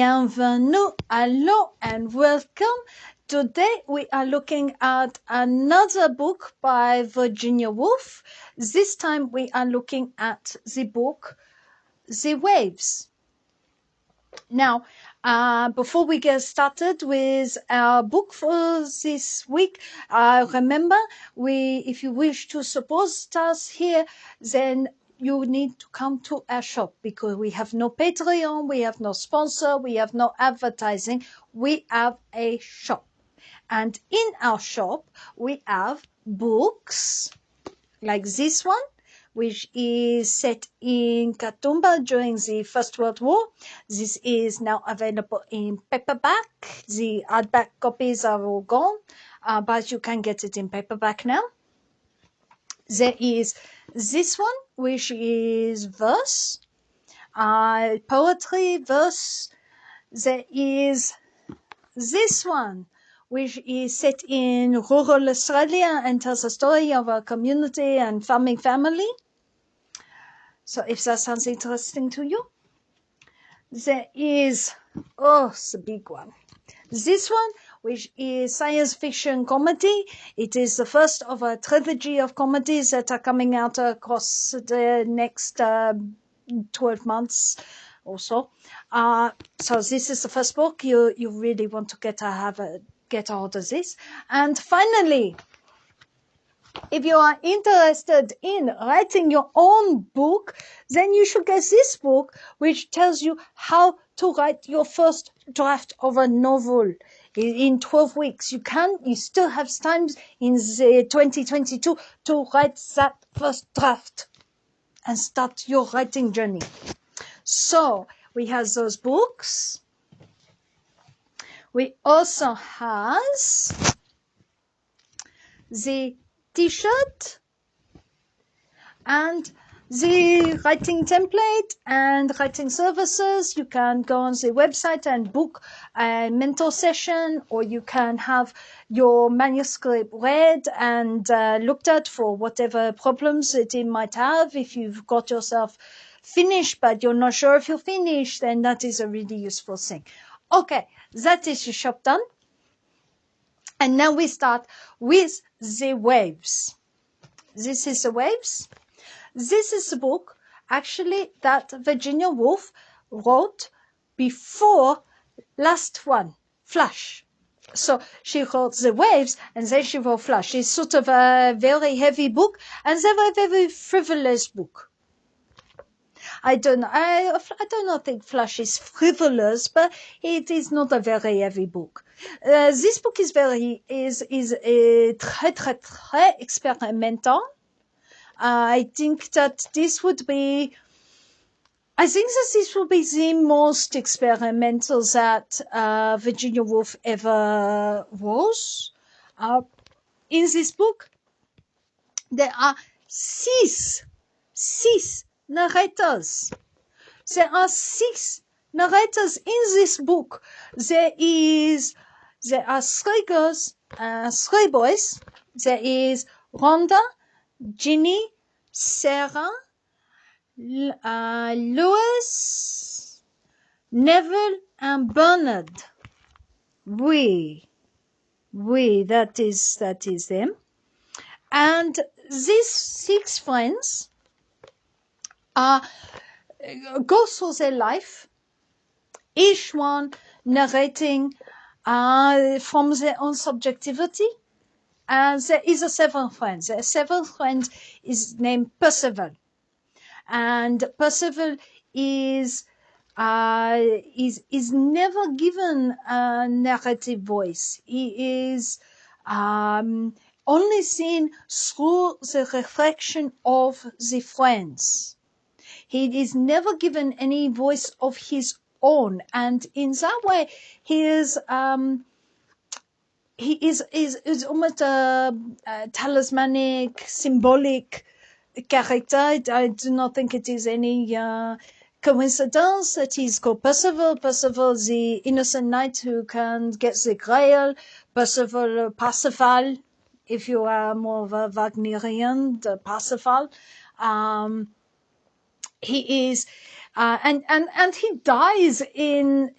Bienvenue, hello, and welcome. Today we are looking at another book by Virginia Woolf. This time we are looking at the book, The Waves. Now, before we get started with our book for this week, remember, if you wish to support us here, then you need to come to our shop because we have no Patreon, we have no sponsor, we have no advertising. We have a shop. And in our shop, we have books like this one, which is set in Katoomba during the First World War. This is now available in paperback. The hardback copies are all gone, but you can get it in paperback now. There is this one, which is verse, poetry, verse. There is this one, which is set in rural Australia and tells the story of a community and farming family. So if that sounds interesting to you. There is, the big one. This one, which is science fiction comedy. It is the first of a trilogy of comedies that are coming out across the next 12 months or so. So this is the first book. You really want to get hold of this. And finally, if you are interested in writing your own book, then you should get this book, which tells you how to write your first draft of a novel in 12 weeks. You still have time in the 2022 to write that first draft and start your writing journey. So we have those books. We also have the T-shirt and the writing template and writing services. You can go on the website and book a mentor session, or you can have your manuscript read and looked at for whatever problems it might have. If you've got yourself finished but you're not sure if you're finished, then that is a really useful thing. Okay, that is your shop done. And now we start with The Waves. This is The Waves. This is the book, actually, that Virginia Woolf wrote before last one, Flash. So she wrote The Waves, and then she wrote Flash. It's sort of a very heavy book, and a very frivolous book. I don't not think Flash is frivolous, but it is not a very heavy book. This book is très experimental. I think that this would be the most experimental that Virginia Woolf ever was. In this book, there are six narrators. There are 6 narrators in this book. There are 3 girls, 3 boys. There is Rhonda, Ginny, Sarah, Louis, Neville, and Bernard. Oui, that is them. And these 6 friends go through their life, each one narrating from their own subjectivity. And there is a 7th friend. The 7th friend is named Percival. And Percival is never given a narrative voice. He is only seen through the reflection of the friends. He is never given any voice of his own, and in that way, he is almost a talismanic, symbolic character. I do not think it is any coincidence that he's called Percival. Percival, the innocent knight who can get the Grail. Percival, Parsifal, if you are more of a Wagnerian, the Parsifal. He is and he dies in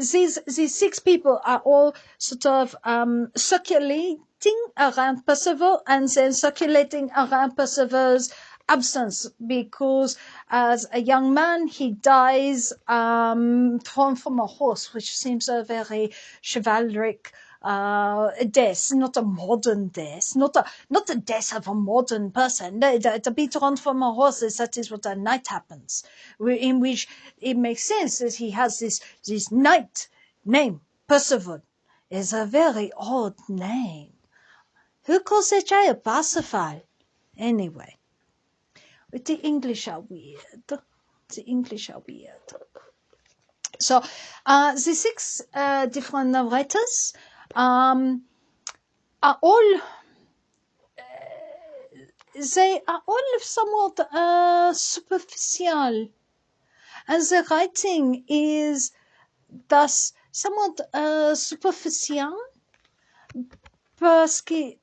these six people are all sort of circulating around Percival and then circulating around Percival's absence, because as a young man he dies thrown from a horse, which seems a very chivalric death, not a modern death, not the death of a modern person. To be thrown from a horse, that is what at night happens, in which it makes sense that he has this knight name. Percival is a very odd name. Who calls a child Parsifal? Anyway, but the English are weird. The English are weird. So the six different narrators are all they are all somewhat superficial, and the writing is thus somewhat superficial because they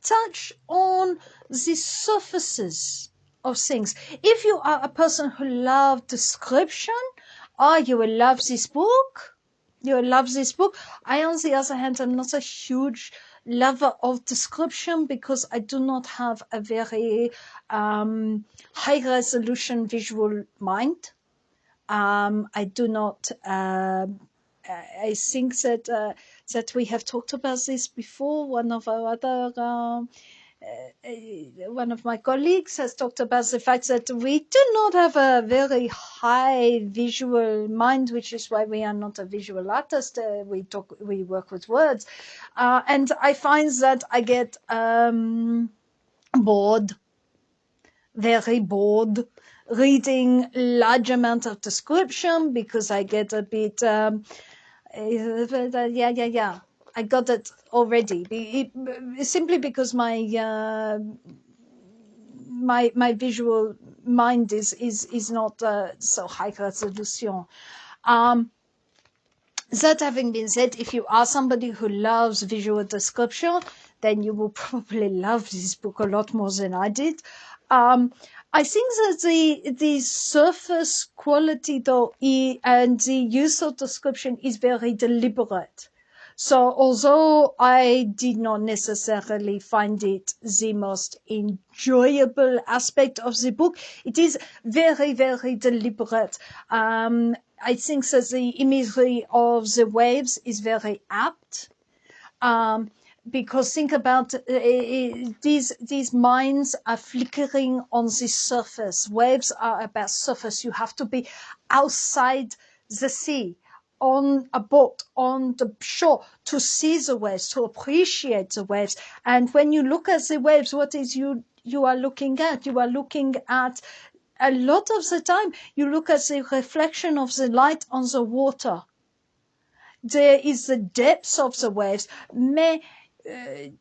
touch on the surfaces of things. If you are a person who loves description, you will love this book. You will love this book. I, on the other hand, am not a huge lover of description because I do not have a very high resolution visual mind. I do not. I think that we have talked about this before. One of our other. One of my colleagues has talked about the fact that we do not have a very high visual mind, which is why we are not a visual artist. We work with words, and I find that I get bored, very bored, reading large amount of description because I get a bit yeah. I got it already. Simply because my visual mind is not so high resolution. That having been said, if you are somebody who loves visual description, then you will probably love this book a lot more than I did. I think that the surface quality though and the use of description is very deliberate. So although I did not necessarily find it the most enjoyable aspect of the book, it is very, very deliberate. I think that the imagery of the waves is very apt. Because think about these mines are flickering on the surface. Waves are about surface. You have to be outside the sea, on a boat, on the shore, to see the waves, to appreciate the waves. And when you look at the waves, what is you are looking at? You are looking at, a lot of the time, you look at the reflection of the light on the water. There is the depth of the waves. The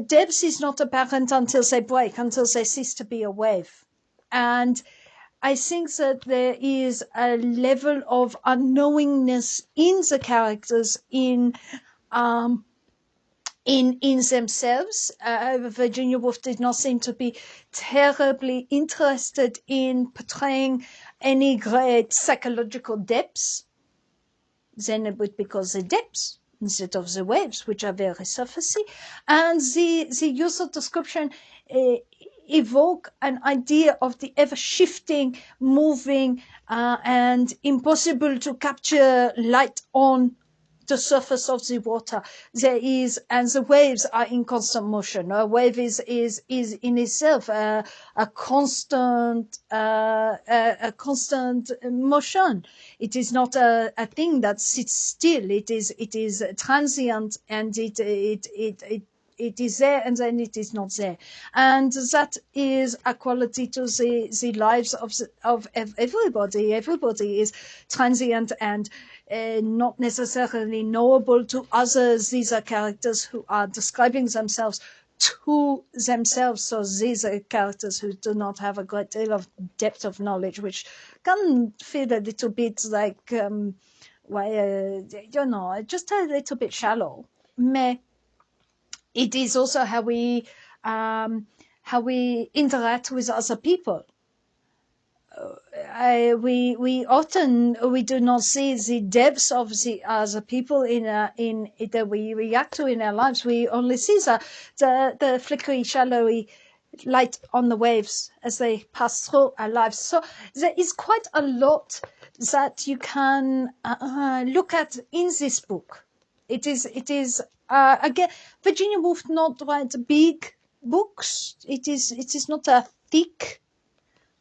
depth is not apparent until they break, until they cease to be a wave. And I think that there is a level of unknowingness in the characters in themselves. Virginia Woolf did not seem to be terribly interested in portraying any great psychological depths. Then it would be called the depths instead of the waves, which are very surfacey. And the use of description evoke an idea of the ever-shifting, moving, and impossible to capture light on the surface of the water. And the waves are in constant motion. A wave is in itself a constant motion. It is not a thing that sits still. It is transient, and it is there and then it is not there. And that is a quality to the lives of everybody. Everybody is transient and not necessarily knowable to others. These are characters who are describing themselves to themselves. So these are characters who do not have a great deal of depth of knowledge, which can feel a little bit like, just a little bit shallow. It is also how we how we interact with other people. We do not see the depths of the other people that we react to in our lives. We only see the flickery, shallowy light on the waves as they pass through our lives. So there is quite a lot that you can look at in this book. It is again, Virginia Woolf not write big books. It is not a thick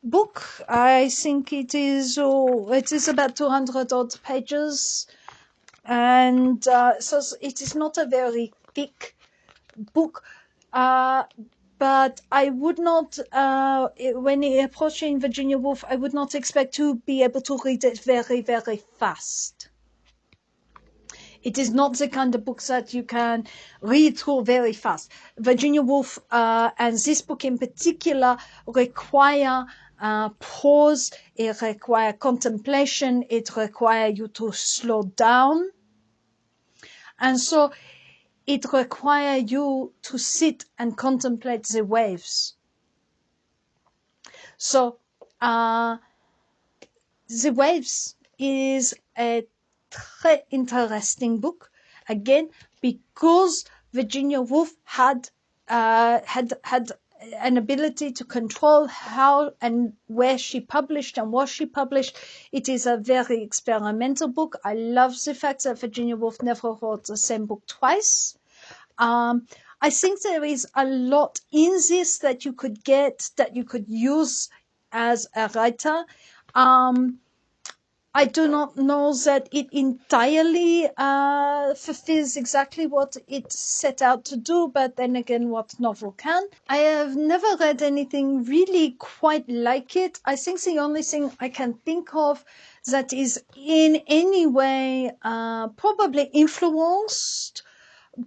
book. I think it is about 200 odd pages, and so it is not a very thick book. But I would not, when approaching Virginia Woolf, I would not expect to be able to read it very, very fast. It is not the kind of book that you can read through very fast. Virginia Woolf, and this book in particular, require pause, it requires contemplation, it requires you to slow down. And so it requires you to sit and contemplate the waves. So the waves is a très interesting book, again, because Virginia Woolf had an ability to control how and where she published and what she published. It is a very experimental book. I love the fact that Virginia Woolf never wrote the same book twice. I think there is a lot in this that you could use as a writer. I do not know that it entirely fulfills exactly what it set out to do, but then again, what novel can? I have never read anything really quite like it. I think the only thing I can think of that is in any way probably influenced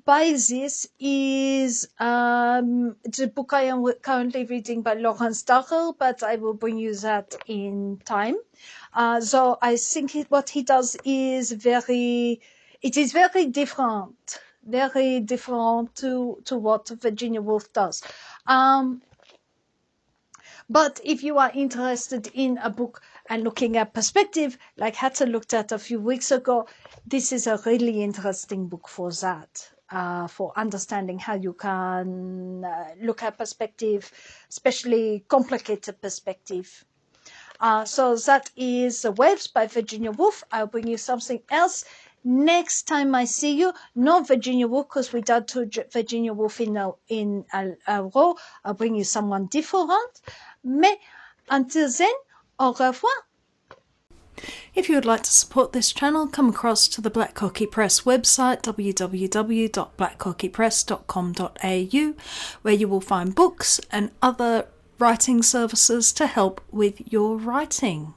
by this is the book I am currently reading by Lawrence Darrell, but I will bring you that in time. So I think what he does is very different to what Virginia Woolf does. But if you are interested in a book and looking at perspective, like Hatta looked at a few weeks ago, this is a really interesting book for that. For understanding how you can look at perspective, especially complicated perspective. So that is The Waves by Virginia Woolf. I'll bring you something else next time I see you. Not Virginia Woolf, because we did two Virginia Woolf in a row. I'll bring you someone different. Mais until then, au revoir. If you would like to support this channel, come across to the Black Cockie Press website, www.blackcockiepress.com.au, where you will find books and other writing services to help with your writing.